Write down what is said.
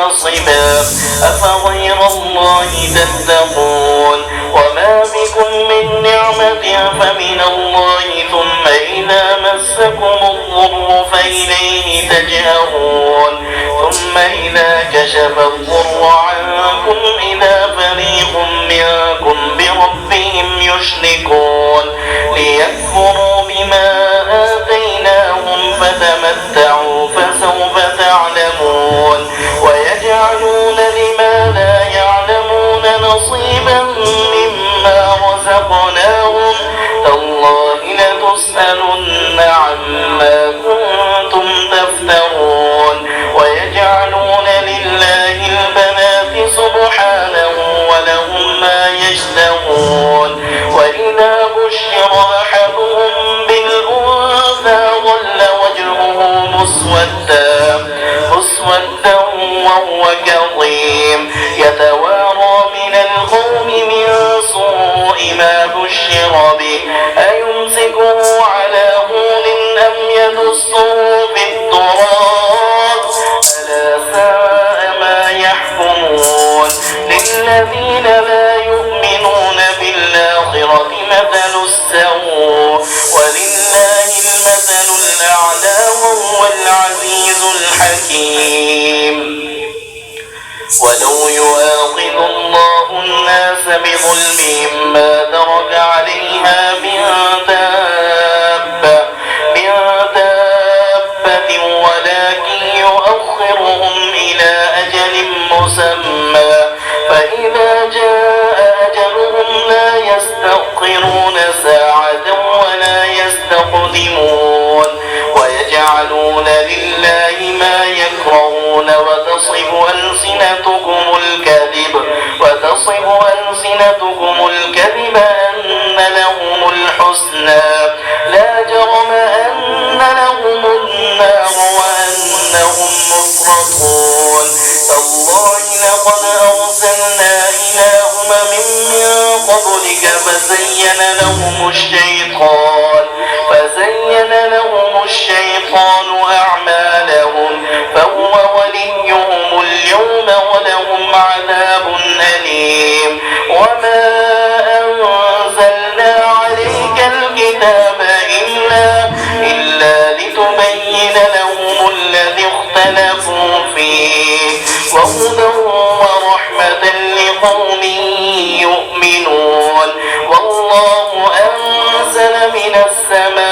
نصبا أفغير الله تتقون وما بكم من نعمة فمن الله ثم إذا مسكم الضر فإليه تجأرون ثم إذا كشف الضر عنكم إذا فريق منكم بربهم يشركون ليكفروا بما آتيناهم فتمتعوا فسوف تعلمون ويجعلون لما لا يعلمون نصيبا مما رزقناهم تالله لتسألن عما كنتم تفترون ويجعلون لله البنات سبحانه ولهم ما يشتهون وإذا بشر أحدهم بالأنثى ظل وجهه مسودا وهو كظيم يتوارى من القوم من سوء ما بشر به أيمسكه على هون أم يدسه في التراب ألا ساء ما يحكمون للذين لا يؤمنون بالآخرة مثل السوء ولله المثل الأعلى وهو العزيز الحكيم ولو يؤاخذ الله الناس بظلمهم ما ترك عليها من دابة ولكن يؤخرهم إلى أجل مسمى فإذا جاء أجلهم لا يستأخرون ساعة ولا يستقدمون ويجعلون لله ما يكرهون وتصف ألسنتكم الكذب أن لهم الحسنى لا جرم أن لهم النار وأنهم مفرطون تالله لقد أرسلنا إلى من قبلك فزين لهم الشيطان أعمالهم فهو وليهم اليوم ولهم عذاب أليم وما أنزلنا عليك الكتاب إلا لتبين لهم الذي اختلفوا فيه وهدى ورحمة لقوم يؤمنون والله أنزل من السماء